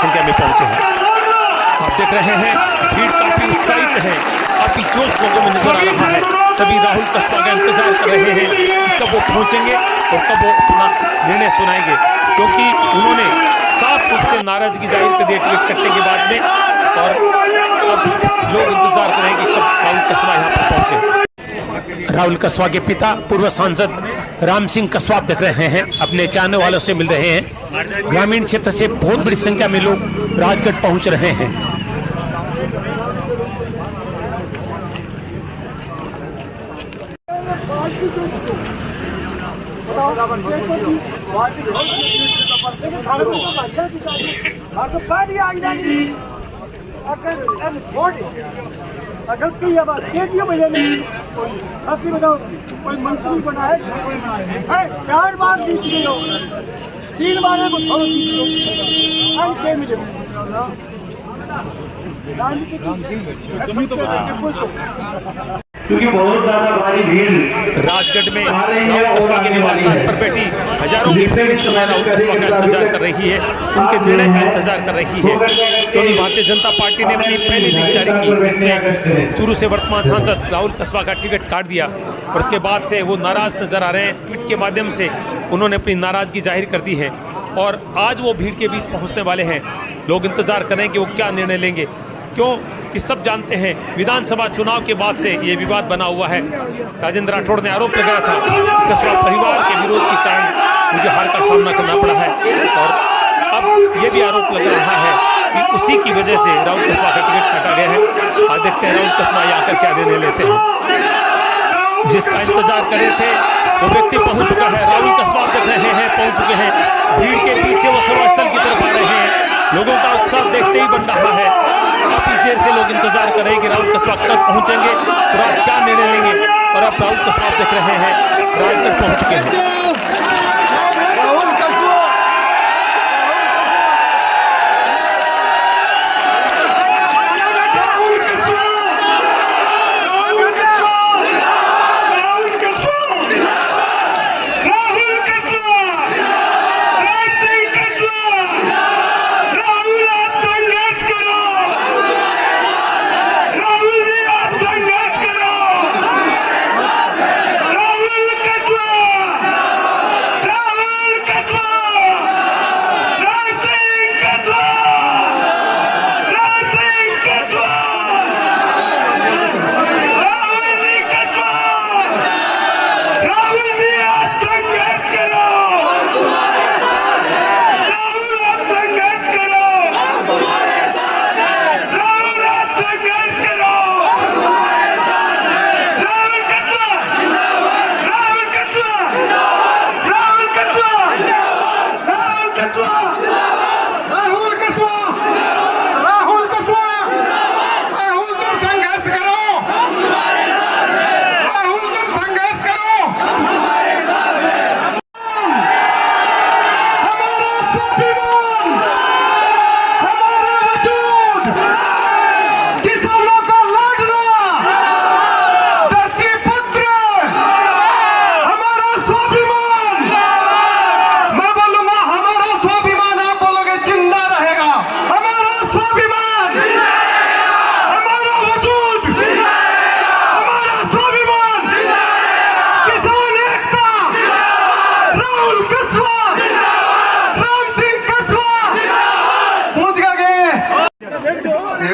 संख्या में पहुंचे हैं। आप देख रहे हैं भीड़ काफी उत्साहित है, काफी जोश लोगों में नजर आ रहा है। सभी राहुल कस्बा का इंतजार कर रहे हैं कि कब वो पहुंचेंगे और कब वो अपना निर्णय सुनाएंगे, क्योंकि उन्होंने साफ रूप से नाराजगी जाहिर कर दी टिकट कटने के बाद में। और अब लोग इंतजार कर रहे हैं कि कब राहुल कस्बा यहाँ पर पहुंचे। राहुल कस्बा के पिता पूर्व सांसद राम सिंह कस्बा देख रहे हैं, अपने चाहने वालों से मिल रहे हैं। ग्रामीण क्षेत्र से बहुत बड़ी संख्या में लोग राजगढ़ पहुंच रहे हैं। अगर की बात भैया ने आपकी बताओ, कोई मंत्री बना है 4 बार जीत गए हो, 3 बार को थोड़ा मिले क्योंकि बहुत ज्यादा भारी भीड़ राजगढ़ में राहुल कस्बा के निवास स्थान पर बैठी हजारों की भीड़ इस समय राहुल कस्बा का इंतजार कर रही है, उनके निर्णय का इंतजार कर रही है। क्योंकि भारतीय जनता पार्टी ने अपनी पहली लिस्ट जारी की, जिसमें चूरू से वर्तमान सांसद राहुल कस्बा का टिकट काट दिया और उसके बाद से वो नाराज नजर आ रहे हैं। ट्वीट के माध्यम से उन्होंने अपनी नाराजगी जाहिर कर दी है और आज वो भीड़ के बीच पहुंचने वाले हैं। लोग इंतजार कर रहे हैं कि वो क्या निर्णय लेंगे, क्यों कि सब जानते हैं विधानसभा चुनाव के बाद से ये विवाद बना हुआ है। राजेंद्र राठौड़ ने आरोप लगाया था कस्बा परिवार के विरोध के कारण मुझे हार का सामना करना पड़ा है, और अब ये भी आरोप लग रहा है कि उसी की वजह से राहुल कस्बा का टिकट काटा गया है। आज देखते हैं राहुल कस्बा आकर क्या निर्णय लेते हैं। जिसका इंतजार कर रहे थे वो व्यक्ति पहुंच चुका है। राहुल कस्बा देख रहे हैं पहुंच चुके हैं। भीड़ के पीछे वो सभा स्थल की तरफ आ रहे हैं। लोगों का उत्साह देखते ही बन रहा है। काफी देर से लोग इंतजार कर रहे हैं कि राहुल कस्बा कब पहुंचेंगे और आप क्या निर्णय लेंगे, और अब राहुल कस्बा देख रहे हैं राजगढ़ पहुंच चुके हैं।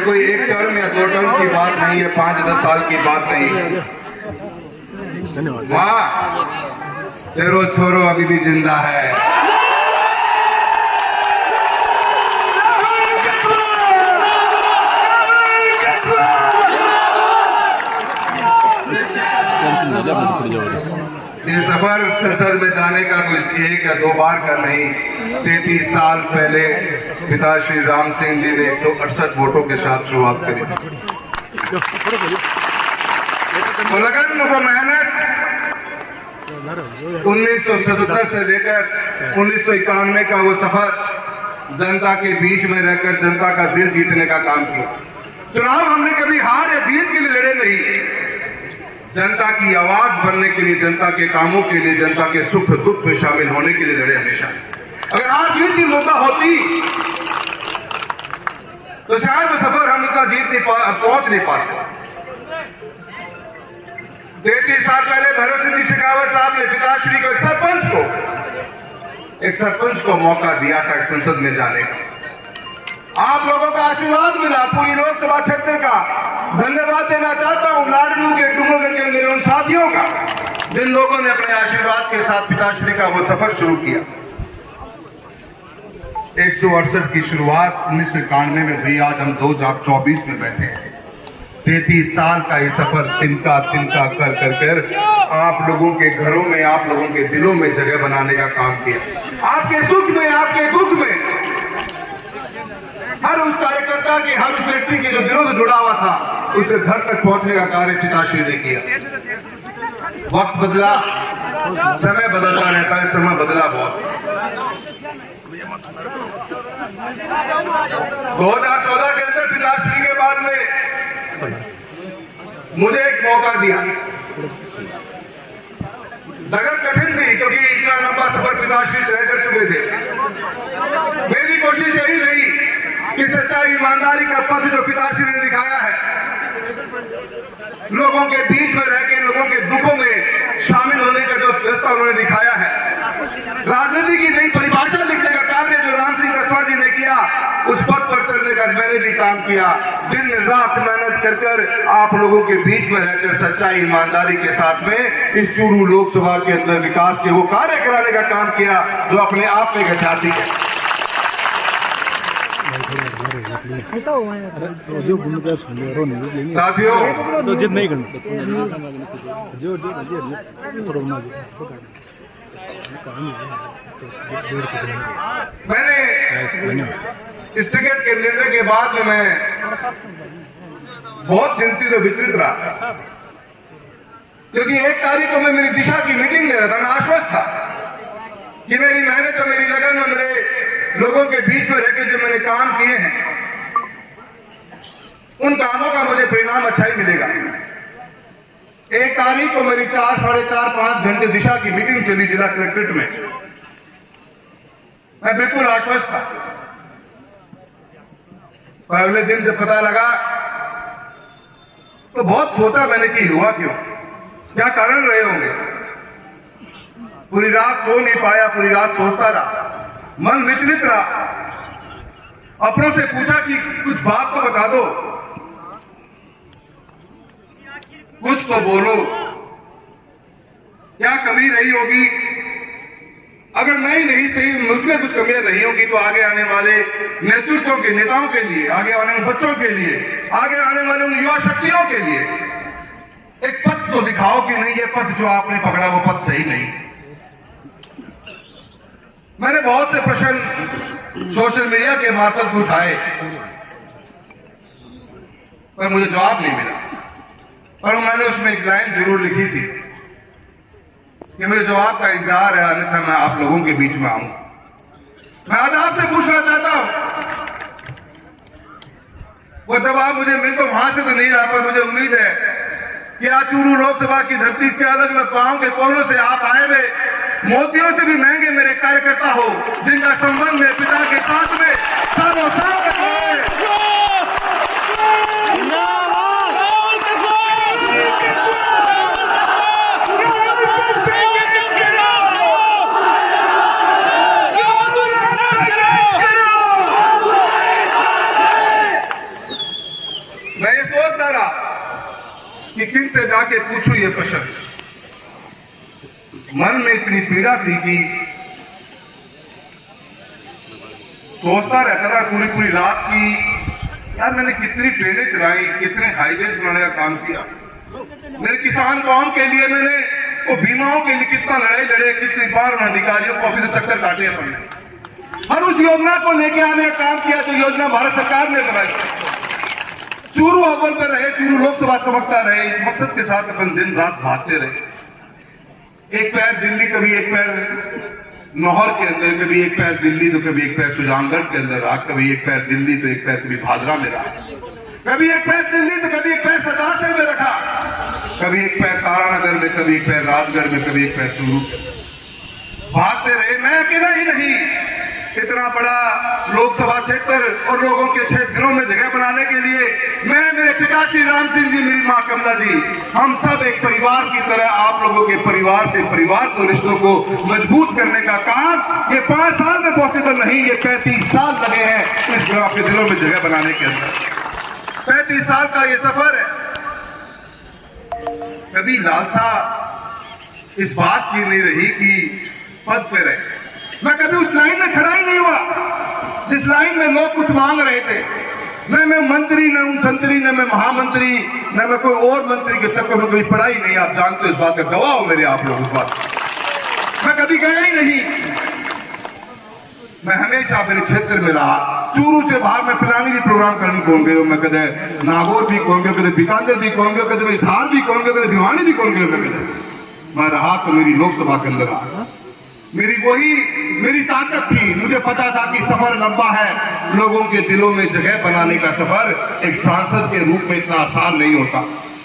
कोई 1 टर्म या 2 टर्म की बात नहीं है, 5-10 साल की बात नहीं है। वाह, तेरो छोरो अभी भी जिंदा है। ये सफर संसद में जाने का कोई 1 या 2 बार का नहीं। 33 साल पहले पिता श्री राम सिंह जी ने 168 वोटों के साथ शुरुआत करी थी। तो लगन वो मेहनत 1977 से लेकर 1991 का वो सफर, जनता के बीच में रहकर जनता का दिल जीतने का काम किया। चुनाव हमने कभी हार या जीत के लिए लड़े नहीं, जनता की आवाज बनने के लिए, जनता के कामों के लिए, जनता के सुख दुख में शामिल होने के लिए लड़े हमेशा। अगर आज ये चीज मौका होती तो शायद वो सफर हम इतना पहुंच नहीं पाते। 33 साल पहले भैरव सिंह जी शेखावत साहब ने पिताश्री को एक सरपंच को मौका दिया था संसद में जाने का। आप लोगों का आशीर्वाद मिला, पूरी लोकसभा क्षेत्र का धन्यवाद देना चाहता हूं लाडनू के डूंगरगढ़ के मेरे उन साथियों का जिन लोगों ने अपने आशीर्वाद के साथ पिताश्री का वो सफर शुरू किया। 168 की शुरुआत 1991 में हुई, आज हम 2024 में बैठे हैं। 33 साल का ये सफर तिनका तिनका कर आप लोगों के घरों में, आप लोगों के दिलों में जगह बनाने का काम किया। आपके सुख में, आपके दुख में, हर उस कार्यकर्ता के, हर उस व्यक्ति के जो दिलों से जुड़ा हुआ था, उसे घर तक पहुंचने का कार्य पिताश्री ने किया। वक्त बदला, समय बदलता रहता है, समय बदला बहुत। 2014 के अंदर पिताश्री के बाद में मुझे एक मौका दिया। डगर कठिन थी क्योंकि इतना लंबा सफर पिताश्री तय कर चुके थे। मेरी कोशिश यही रही कि सच्चाई ईमानदारी का पथ जो पिताश्री ने दिखाया है, लोगों के बीच में रह के लोगों के दुखों में शामिल होने का जो रास्ता उन्होंने दिखाया है, राजनीति की नई परिभाषा लिखने का कार्य जो राम सिंह कसवा जी ने किया, उस पथ पर चलने का मैंने भी काम किया। दिन रात मेहनत कर आप लोगों के बीच में रहकर सच्चाई ईमानदारी के साथ में इस चूरू लोकसभा के अंदर विकास के वो कार्य कराने का काम किया जो अपने आप में ऐतिहासिक है। साथियों, मैंने इस टिकट के निर्णय के बाद में मैं बहुत चिंतित और विचलित रहा, क्योंकि 1 तारीख को मैं मेरी दिशा की मीटिंग ले रहा था। मैं आश्वस्त था कि मेरी मेहनत और मेरी लगन और मेरे लोगों के बीच में रहकर जो मैंने काम किए हैं, उन कामों का मुझे परिणाम अच्छा ही मिलेगा। 1 तारीख को मेरी 4, साढ़े 4, 5 घंटे दिशा की मीटिंग चली जिला कलेक्ट्रेट में। मैं बिल्कुल आश्वस्त था, पर अगले दिन जब पता लगा तो बहुत सोचा मैंने कि हुआ क्यों, क्या कारण रहे होंगे। पूरी रात सो नहीं पाया, पूरी रात सोचता रहा, मन विचलित रहा, अपनों से पूछा कि कुछ बात तो बता दो, कुछ तो बोलो, क्या कमी रही होगी। अगर मैं ही नहीं सही, मुझमें कुछ कमियां नहीं होगी तो आगे आने वाले नेतृत्वों के नेताओं के लिए, आगे आने वाले बच्चों के लिए, आगे आने वाले उन युवा शक्तियों के लिए एक पथ तो दिखाओ कि नहीं, ये पथ जो आपने पकड़ा वो पथ सही नहीं। मैंने बहुत से प्रश्न सोशल मीडिया के मार्फत उठाए, पर मुझे जवाब नहीं मिला। पर मैंने उसमें एक लाइन जरूर लिखी थी कि मुझे जवाब का इंतजार है, अन्यथा मैं आप लोगों के बीच में आऊंगा। मैं आज आपसे पूछना चाहता हूं, वो जवाब मुझे मिल तो वहां से तो नहीं रहा, पर मुझे उम्मीद है कि आज चूरू लोकसभा की धरती के अलग अलग गांवों के कोनों से आप आए हुए मोतियों से भी महंगे मेरे कार्यकर्ता हो, जिनका संबंध मेरे पिता के साथ में सालों साल का है। मैं ये सोचता रहा कि किन से जाके पूछूं ये प्रश्न। मन में इतनी पीड़ा थी कि सोचता रहता था पूरी पूरी रात की, यार मैंने कितनी ट्रेनें चलाई, कितने हाईवेज बनाने का काम किया, मेरे किसान कौम के लिए मैंने वो बीमाओं के लिए कितना लड़ाई लड़े, कितनी बार उन अधिकारियों को ऑफिस चक्कर काटे अपने, हर उस योजना को लेके आने का काम किया जो योजना भारत सरकार ने बनाई। चूरू अव्वल पर रहे, चूरू लोकसभा चमकता रहे, इस मकसद के साथ अपन दिन रात भागते रहे। एक पैर दिल्ली, कभी एक पैर नौहर के अंदर, कभी एक पैर दिल्ली तो कभी एक पैर सुजानगढ़ के अंदर रहा, कभी एक पैर दिल्ली तो एक पैर कभी भादरा में रहा, कभी एक पैर दिल्ली तो कभी एक पैर सताशहर में रखा, कभी एक पैर तारानगर में, कभी एक पैर राजगढ़ में, कभी एक पैर चूरू। भागते रहे। मैं अकेला ही नहीं, इतना बड़ा लोकसभा क्षेत्र और लोगों के 6 दिनों में जगह बनाने के लिए मैं, मेरे पिता श्री राम सिंह जी, मेरी मां कमला जी, हम सब एक परिवार की तरह आप लोगों के परिवार से परिवार को, रिश्तों को मजबूत करने का काम ये 5 साल में पॉसिबल नहीं, ये 35 साल लगे हैं इस गांव के दिनों में जगह बनाने के अंदर। 35 साल का ये सफर है। कभी लालसा इस बात की नहीं रही कि पद पे रहे। मैं कभी उस लाइन में खड़ा ही नहीं हुआ जिस लाइन में लोग कुछ मांग रहे थे। न मैं मंत्री, न हूं संतरी, न मैं महामंत्री, न मैं कोई और मंत्री के चक्कर में कोई पढ़ाई नहीं। आप जानते हो इस बात का गवाह हो मेरे आप लोग। उस बात मैं कभी गया ही नहीं। मैं हमेशा मेरे क्षेत्र में रहा। चूरू से बाहर मैं पिलानी भी प्रोग्राम करने कौन गए, मैं कदे नागौर भी कौन गए, कदे बीकानेर भी कौन गए, कदे हिसार भी कौन गए, कदे भिवानी भी कौन गए। मैं कदे मैं रहा तो मेरी लोकसभा के अंदर रहा। मेरी ताकत थी। मुझे पता था कि सफर लंबा है, लोगों के दिलों में जगह बनाने का सफर एक सांसद के रूप में इतना आसान नहीं होता।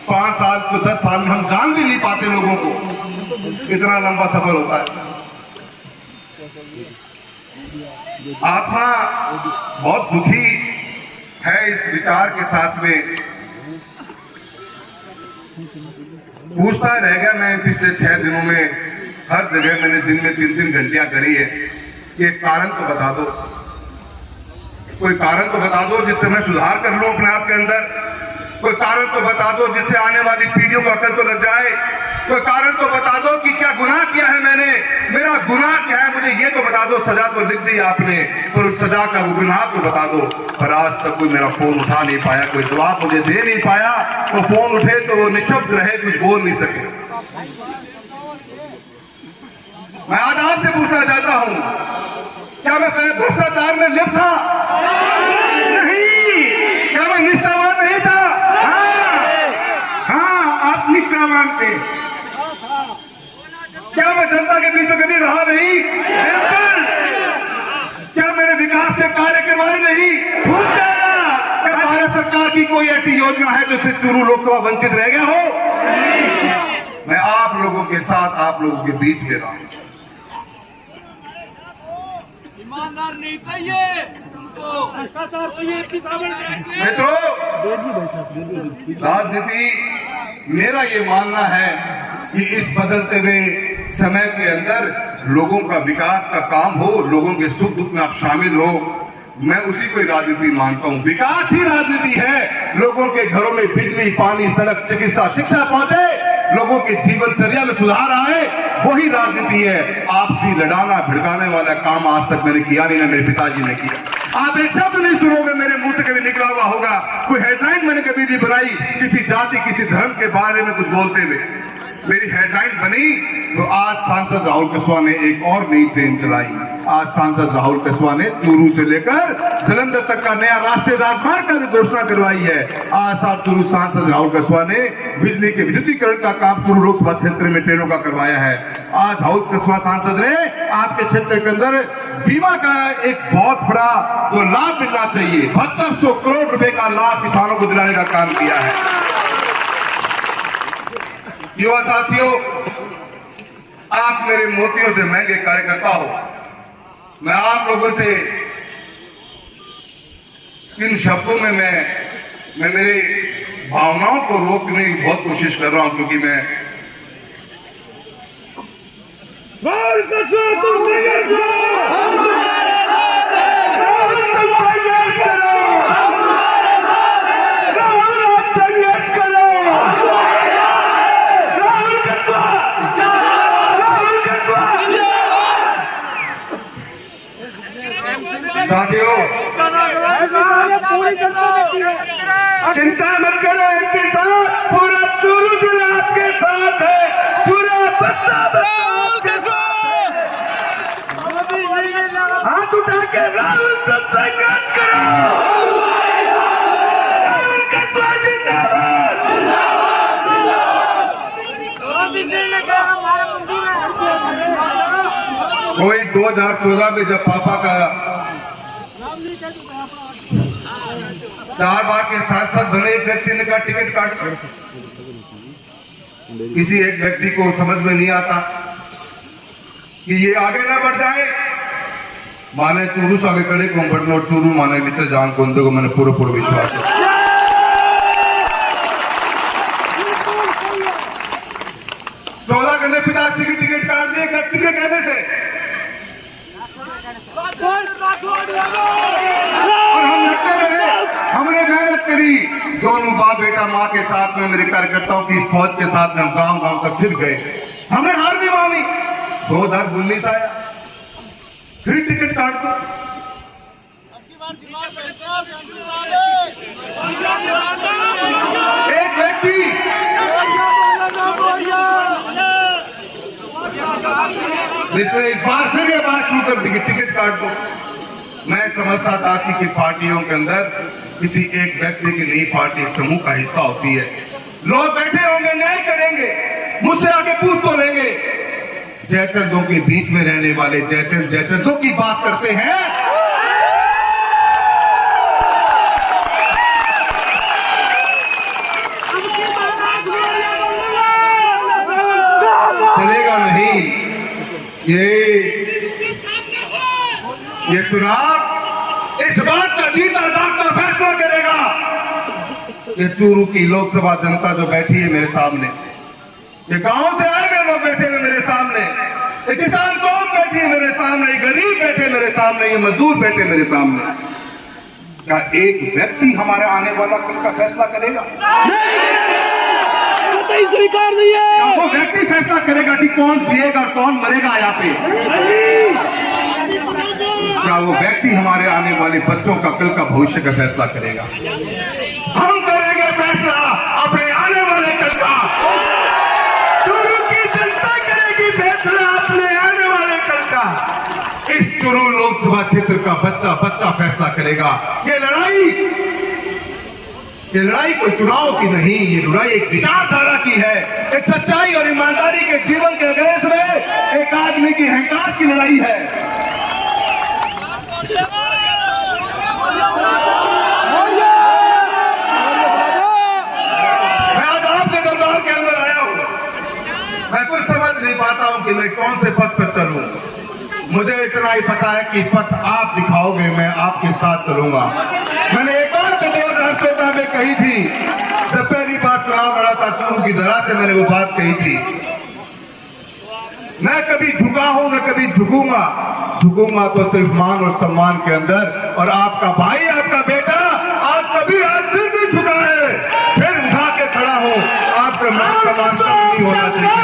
5 साल तो 10 साल में हम जान भी नहीं पाते लोगों को, इतना लंबा सफर होता है। आत्मा बहुत दुखी है इस विचार के साथ में। पूछता रह गया मैं पिछले 6 दिनों में, हर जगह मैंने दिन में 3-3 घंटियां करी है। ये कारण तो बता दो, कोई कारण तो बता दो जिससे मैं सुधार कर लूं अपने आप के अंदर। कोई कारण तो बता दो जिससे आने वाली पीढ़ियों को अकल तो लग जाए। कोई कारण तो बता दो कि क्या गुनाह किया है मैंने, मेरा गुनाह क्या है, मुझे ये तो बता दो। सजा तो लिख दी आपने, पर उस सजा का गुनाह तो बता दो। पर आज तक कोई मेरा फोन उठा नहीं पाया, कोई जवाब मुझे दे नहीं पाया। वो फोन उठे तो वो निशब्द रहे, कुछ बोल नहीं सके। मैं आज आपसे पूछना चाहता हूं, क्या मैं भ्रष्टाचार में लिप्त था? नहीं। क्या मैं निष्ठावान नहीं था? हाँ, आप निष्ठावान थे। क्या मैं जनता के बीच में कभी रहा नहीं? बिल्कुल। क्या मैंने विकास के कार्य करवाए नहीं? खूब ज्यादा। क्या भारत सरकार की कोई ऐसी योजना है जिससे चूरू लोकसभा वंचित रह गया हो? मैं आप लोगों के साथ, आप लोगों के बीच में रहा हूं। ईमानदार नहीं चाहिए उनको, भ्रष्टाचार चाहिए। मित्रों, राजनीति, मेरा ये मानना है कि इस बदलते हुए समय के अंदर लोगों का विकास का काम हो, लोगों के सुख दुख में आप शामिल हो। मैं उसी को राजनीति मानता हूं। विकास ही राजनीति है। लोगों के घरों में बिजली, पानी, सड़क, चिकित्सा, शिक्षा पहुंचे, लोगों के जीवनचर्या में सुधार आए, वही राजनीति है। आपसी लड़ाना भिड़काने वाला काम आज तक मैंने किया नहीं, ना मेरे पिताजी ने किया। आप एक शब्द नहीं सुनोगे मेरे मुंह से कभी निकला हुआ होगा। कोई हेडलाइन मैंने कभी नहीं बनाई किसी जाति, किसी धर्म के बारे में कुछ बोलते हुए। मेरी हेडलाइन बनी तो आज सांसद राहुल कस्वां ने एक और नई ट्रेन चलाई। आज सांसद राहुल कस्वां ने चूरू से लेकर जालंधर तक का नया राष्ट्रीय राजमार्ग का घोषणा करवाई है। आज चूरू सांसद राहुल कस्वां ने बिजली के विद्युतीकरण का काम चूरू लोकसभा क्षेत्र में ट्रेनों का करवाया है। आज राहुल कस्वां सांसद ने आपके क्षेत्र के अंदर बीमा का एक बहुत बड़ा जो लाभ मिलना चाहिए, 7200 करोड़ रुपए का लाभ किसानों को दिलाने का काम किया है। युवा साथियों, आप मेरे मोतियों से महंगे कार्यकर्ता हो। मैं आप लोगों से इन शब्दों में मैं मेरे भावनाओं को रोकने की बहुत कोशिश कर रहा हूं, क्योंकि मैं साथियों, चिंता मत करो, एमपी साहब पूरा चूरू जिला आपके साथ है। पूरा हाथ उठा के राहुल से संघर्ष करो। राहुल कस्वां जिंदाबाद। कोई 2014 में जब पापा का 4 बार के सांसद बने, एक व्यक्ति ने कहा टिकट काट। किसी एक व्यक्ति को समझ में नहीं आता कि ये आगे ना बढ़ जाए। माने चूरू सागे कड़े कोंपट और चूरू माने नीचे जान कोंदे को मैंने पूरा विश्वास है। 14 गंदे पिताश्री की टिकट काट दिए व्यक्ति के कहने से, और हम लड़ते रहे, हमने मेहनत करी, दोनों बाप बेटा माँ के साथ में, मेरे कार्यकर्ताओं की इस फौज के साथ में हम गांव तक फिर गए, हमने हार नहीं मानी। 2019 आया, फिर टिकट काट दो। एक व्यक्ति इसने इस बार फिर ये बात शुरू कर दी कि टिकट काट दो। मैं समझता था कि पार्टियों के अंदर किसी एक व्यक्ति की नहीं, पार्टी एक समूह का हिस्सा होती है। लोग बैठे होंगे, न्याय करेंगे, मुझसे आके पूछ तो लेंगे। जयचंदों के बीच में रहने वाले जयचंदों की बात करते हैं। चलेगा नहीं। ये चुनाव इस बात का जीत और बात का फैसला करेगा। ये चूरू की लोकसभा जनता जो बैठी है मेरे सामने, ये गांव से आए हुए लोग बैठे हुए मेरे सामने, ये किसान कौन बैठी है मेरे सामने, ये गरीब बैठे मेरे सामने, ये मजदूर बैठे मेरे सामने। क्या एक व्यक्ति हमारे आने वाला कल का फैसला करेगा? स्वीकार नहीं है। क्या वो व्यक्ति फैसला करेगा कि कौन जिएगा और कौन मरेगा यहाँ पे? क्या वो व्यक्ति हमारे आने वाले बच्चों का कल का भविष्य का फैसला करेगा? हम करेंगे फैसला अपने आने वाले कल का। चूरू की जनता करेगी फैसला अपने आने वाले कल का। इस चूरू लोकसभा क्षेत्र का बच्चा फैसला करेगा। ये लड़ाई कोई चुनाव की नहीं, ये लड़ाई एक विचारधारा की है, एक सच्चाई और ईमानदारी के जीवन के अगेंस्ट में एक आदमी की अहंकार की लड़ाई है। मैं आज आपके दरबार के अंदर आया हूं। मैं कुछ समझ नहीं पाता हूं कि मैं कौन से पथ पर चलूं। मुझे इतना ही पता है कि पथ आप दिखाओगे, मैं आपके साथ चलूंगा। मैंने एक बार 2014 में कही थी, जब पहली बार चुनाव लड़ा था चूरू की धरा से, मैंने वो बात कही थी, मैं कभी झुका हूं न कभी झुकूंगा तो सिर्फ मान और सम्मान के अंदर। और आपका भाई, आपका बेटा आज कभी आज फिर भी झुका है, सिर उठा के खड़ा हो। आपका मान सम्मान नहीं होना चाहिए।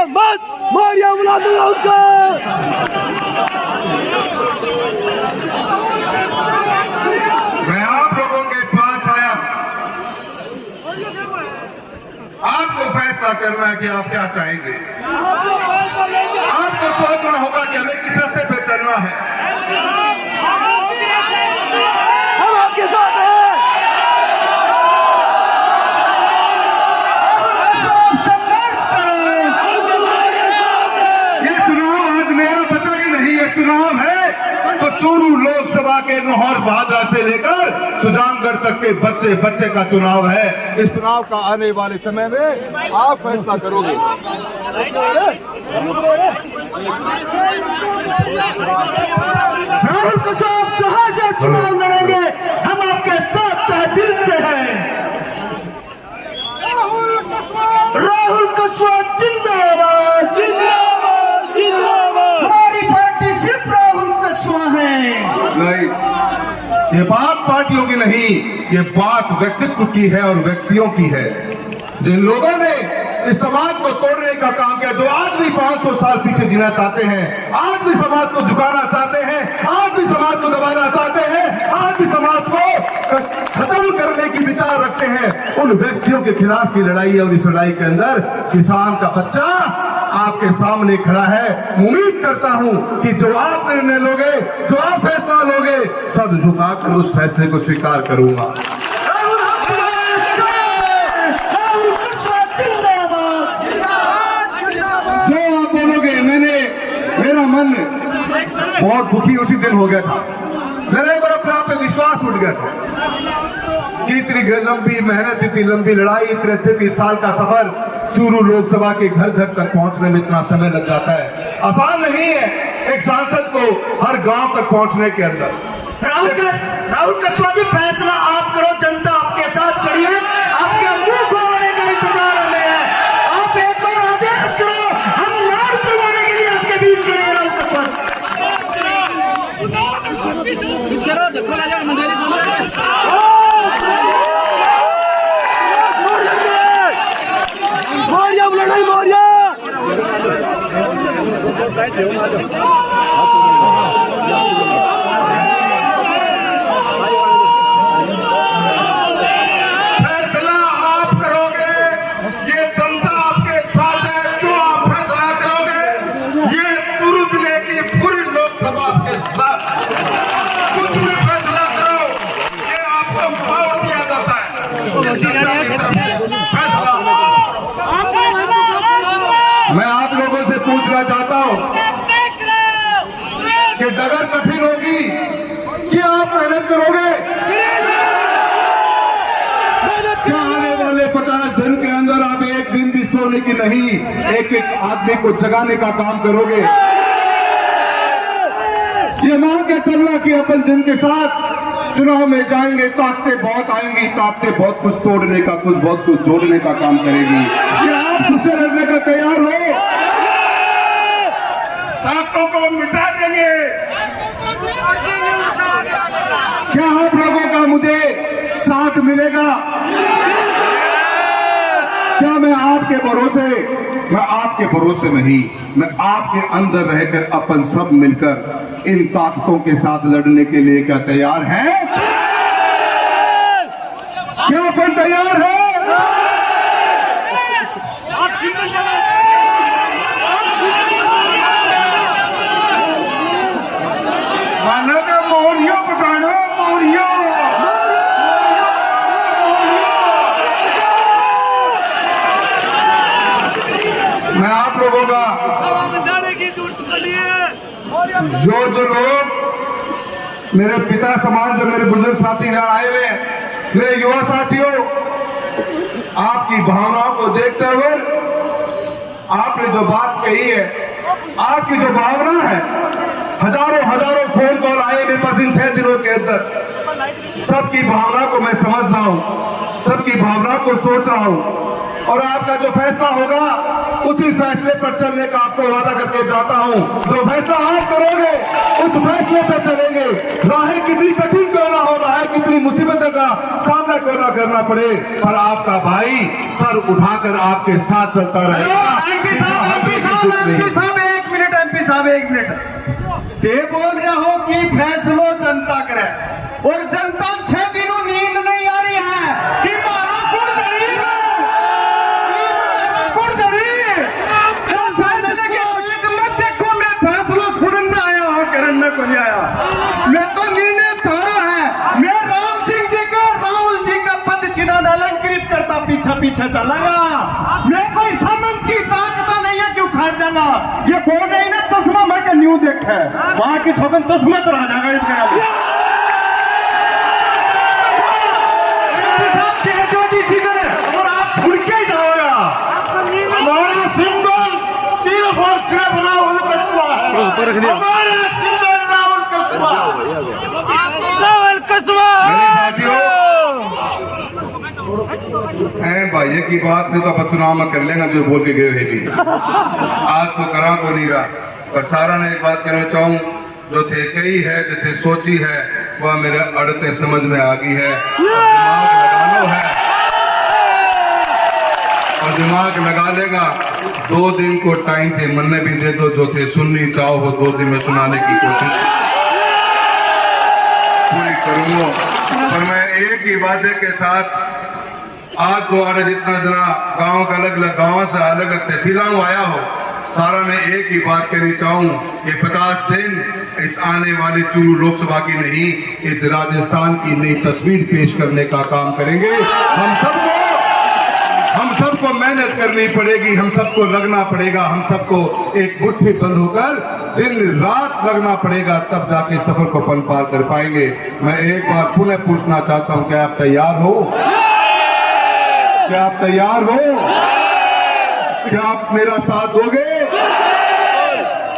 मत मारिया बुला दो उसको। मैं आप लोगों के पास आया, आपको फैसला करना है कि आप क्या चाहेंगे। आपको सोचना होगा कि हमें किस रास्ते पे चलना है। हम आपके साथ हैं। चुनाव है तो चूरू लोकसभा के नौहर बहादुरा से लेकर सुजानगढ़ तक के बच्चे का चुनाव है। इस चुनाव का आने वाले समय में आप फैसला करोगे। राहुल कश्यप जहां से चुनाव लड़ेंगे, हम आपके साथ तहे दिल से हैं। राहुल कश्यप जिंदाबाद, जिंदाबाद, जिंदाबाद। हमारी पार्टी सिर्फ राहुल कश्यप है। नहीं, ये बात पार्टियों की नहीं, ये बात व्यक्तित्व की है और व्यक्तियों की है। जिन लोगों ने इस समाज को तोड़ने का काम किया, जो आज भी 500 साल पीछे जीना चाहते हैं, आज भी समाज को झुकाना चाहते हैं, आज भी समाज को दबाना चाहते हैं, आज भी समाज को खत्म करने की विचार रखते हैं, उन व्यक्तियों के खिलाफ की लड़ाई है। और इस लड़ाई के अंदर किसान का बच्चा आपके सामने खड़ा है। उम्मीद करता हूं कि जो आप निर्णय लोगे, जो आप फैसला लोगे, सब झुकाकर उस फैसले को स्वीकार करूंगा। मेरा मन बहुत दुखी उसी दिन हो गया था। मैंने एक बार अपने आप पे विश्वास उठ गया था कि इतनी लंबी मेहनत, इतनी लंबी लड़ाई, 33 साल का सफर, चूरू लोकसभा के घर घर तक पहुंचने में इतना समय लग जाता है। आसान नहीं है एक सांसद को हर गांव तक पहुंचने के अंदर। राहुल कसवा जी, फैसला आप करो, जनता आपके साथ खड़ी है, आपके मुंह खोलने का इंतजार हमें है। आप एक बार आदेश करो, हम नार चलवाने के लिए आपके बीच खड़े हैं। राहुल कसवा मौर्या लड़ाई, मौर्या फैसला आप करोगे, ये जनता आपके साथ है। जो आप फैसला करोगे, ये चूरू जिले की पूरी लोकसभा आपके साथ। कुछ भी फैसला करो, ये आपको पावर दिया जाता है। ये जनता की तरफ से फैसला मैं आप लोगों से पूछना चाहता हूं कि डगर कठिन होगी कि आप मेहनत करोगे? क्या आने वाले 50 दिन के अंदर आप एक दिन भी सोने की नहीं, एक एक आदमी को जगाने का काम करोगे? ये मान के चलना कि अपन जिनके साथ चुनाव में जाएंगे, ताकतें बहुत आएंगी, ताकतें बहुत कुछ तोड़ने का, कुछ बहुत कुछ जोड़ने का काम करेगी। ये आप खुदसे लड़ने का तैयार हो? ताकतों को मिटा देंगे? क्या आप लोगों का मुझे साथ मिलेगा? क्या मैं आपके भरोसे नहीं, मैं आपके अंदर रहकर अपन सब मिलकर इन ताकतों के साथ लड़ने के लिए क्या तैयार हैं? क्या अपन तैयार है? मानो का मौर्यों बतानो, मौर्यों मैं आप लोगों का जो लोग मेरे पिता समान, जो मेरे बुजुर्ग साथी यहाँ आए हुए हैं, मेरे युवा साथियों, आपकी भावनाओं को देखते हुए आपने जो बात कही है, आपकी जो भावना है, हजारों फोन कॉल आए मेरे पास इन 6 दिनों के अंदर। सबकी भावना को मैं समझ रहा हूं, सबकी भावना को सोच रहा हूं, और आपका जो फैसला होगा उसी फैसले पर चलने का आपको वादा करके जाता हूं। जो फैसला आप करोगे उस फैसले पर चलेंगे। राहें कितनी कठिन क्यों ना हो, राहें कितनी मुसीबतों का सामना क्यों ना करना पड़े, पर आपका भाई सर उठाकर आपके साथ चलता रहेगा। एमपी साहब एक मिनट, ये बोल रहे हो कि फैसलो जनता करे, और जनता 6 दिनों नींद नहीं आ रही है कि मारो फैसले के एक मत देखो, मैं फैसला सुनने आया हूँ, करने को नहीं आया। मैं तो निर्णय तारा है, मैं राम सिंह जी का, राहुल जी का पद चिन्ह अलंकृत करता पीछे चलागा। मैं कोई समझ की ताकत नहीं है कि उखाड़ देगा। ये बोल रही ना चश्मा मैं का न्यू देखा है, वहां की सोगन चश्मा तो रह जाएगा इनका। और आप छुड़ के ही जाओगा। हमारा सिंबल सिर्फ और सिर्फ राहुल कस्बा है, हमारा सिंबल राहुल कस्बा। मेरे साथियों, भाई की बात नहीं तो अपन चुनाव में कर लेंगे जो बोल के गए है जी। आज तो करा को नहीं रहा, पर सारा ने एक बात कहना चाहूँ, जो थे कही है, जो थे सोची है, वह मेरे अड़ते समझ में आ गई है। दिमाग लगानो है, और दिमाग लगा लेगा। 2 दिन को टाइम थे, मन में भी दे दो, जो थे सुननी चाहो वो 2 दिन में सुनाने की कोशिश पूरी करूंगा। पर मैं एक ही वादे के साथ आज द्वारा जितना जना गांव का अलग अलग गांव से अलग अलग तहसीलों में आया हो, सारा मैं एक ही बात कहनी चाहूं कि 50 दिन इस आने वाली चूरू लोकसभा की नहीं, इस राजस्थान की नई तस्वीर पेश करने का काम करेंगे। हम सबको मेहनत करनी पड़ेगी, हम सबको लगना पड़ेगा, हम सबको एक मुट्ठी बंद होकर दिन रात लगना पड़ेगा, तब जाके सफर को पल पार कर पाएंगे। मैं एक बार पुनः पूछना चाहता हूं, क्या आप तैयार हो? क्या आप तैयार हो? क्या आप मेरा साथ दोगे?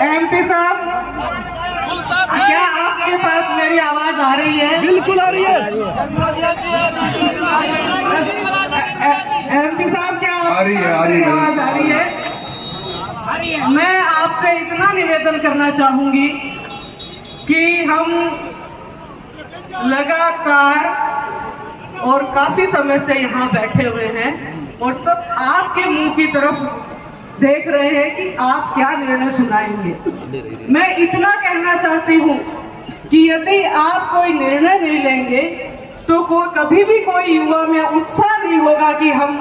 एमपी साहब, क्या आपके पास मेरी आवाज आ रही है? बिल्कुल आ रही है। एमपी साहब, क्या आ रही है, मेरी आवाज आ रही है? मैं आपसे इतना निवेदन करना चाहूंगी कि हम लगातार और काफी समय से यहाँ बैठे हुए हैं और सब आपके मुंह की तरफ देख रहे हैं कि आप क्या निर्णय सुनाएंगे। मैं इतना कहना चाहती हूँ कि यदि आप कोई निर्णय नहीं लेंगे तो कभी भी कोई युवा में उत्साह नहीं होगा कि हम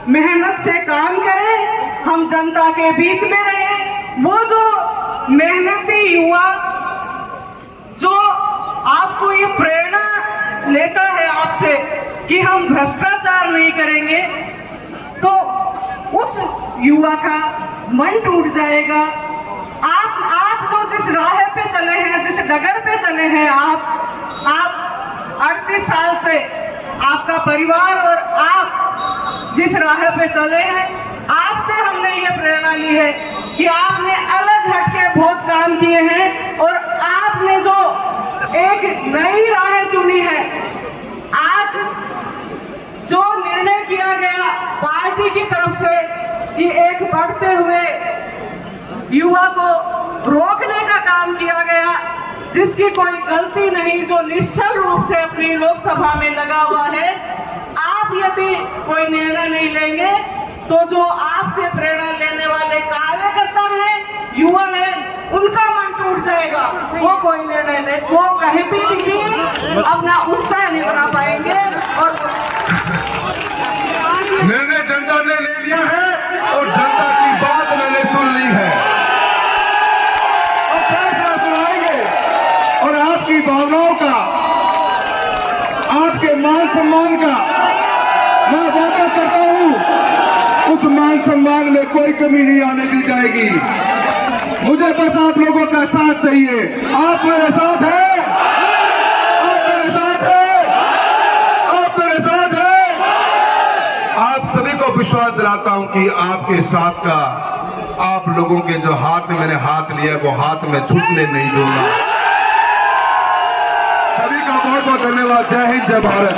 मेहनत से काम करें, हम जनता के बीच में रहें। वो जो मेहनती युवा जो आपको ये प्रेरणा लेता है आपसे कि हम भ्रष्टाचार नहीं करेंगे, तो उस युवा का मन टूट जाएगा। आप जो जिस राह पे चले हैं, जिस डगर पे चले हैं, आप 38 साल से आपका परिवार और आप जिस राह पे चले हैं, आपसे हमने ये प्रेरणा ली है कि आपने अलग हटके बहुत काम किए हैं और आपने जो एक नई राह चुनी है। आज जो निर्णय किया गया पार्टी की तरफ से कि एक बढ़ते हुए युवा को रोकने का काम किया गया, जिसकी कोई गलती नहीं, जो निश्चल रूप से अपनी लोकसभा में लगा हुआ है। आप यदि कोई निर्णय नहीं लेंगे तो जो आपसे प्रेरणा लेने वाले कार्यकर्ता हैं, युवा हैं, उनका मन टूट जाएगा। वो कोई निर्णय नहीं, वो कहीं भी अपना उत्साह नहीं बना पाएंगे। और निर्णय जनता ने ले लिया है और जनता की बात मैंने सुन ली है। अब फैसला सुनाएंगे और आपकी भावनाओं का, आपके मान सम्मान का मैं वादा करता हूं, उस मान सम्मान में कोई कमी नहीं आने दी जाएगी। मुझे बस आप लोगों का साथ चाहिए। आप मेरे साथ हैं, आप मेरे साथ हैं, आप मेरे साथ हैं। आप सभी को विश्वास दिलाता हूं कि आपके साथ का, आप लोगों के जो हाथ में मैंने हाथ लिया वो हाथ में छूटने नहीं दूंगा। सभी का बहुत बहुत धन्यवाद। जय हिंद, जय भारत।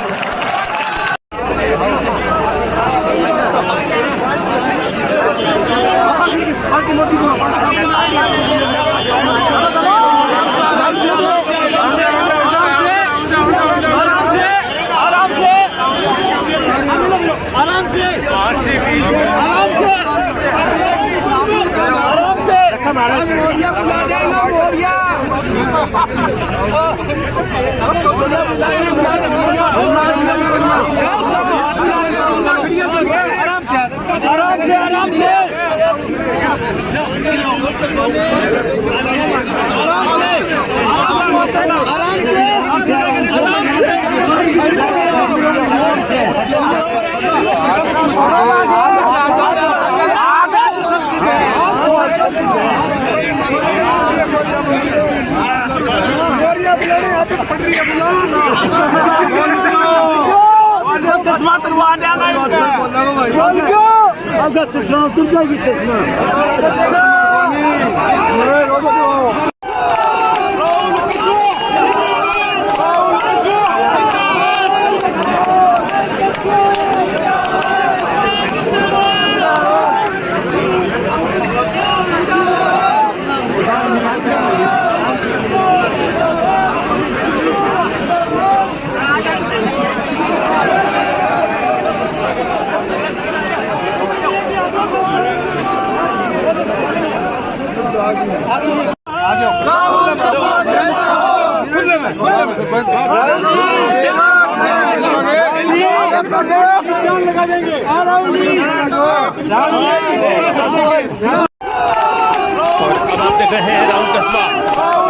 और अब आप देख रहे हैं राहुल कस्बा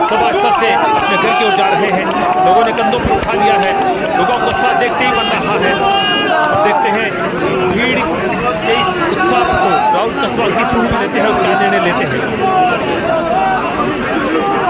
सभा स्थल से अपने घर की ओर जा रहे हैं। लोगों ने कंधों पर उठा लिया है, लोगों को उत्साह देखते ही बन रहा है। अब देखते हैं भीड़ के इस उत्साह को राहुल कस्बा किस रूप में लेते हैं और क्या निर्णय लेते हैं। है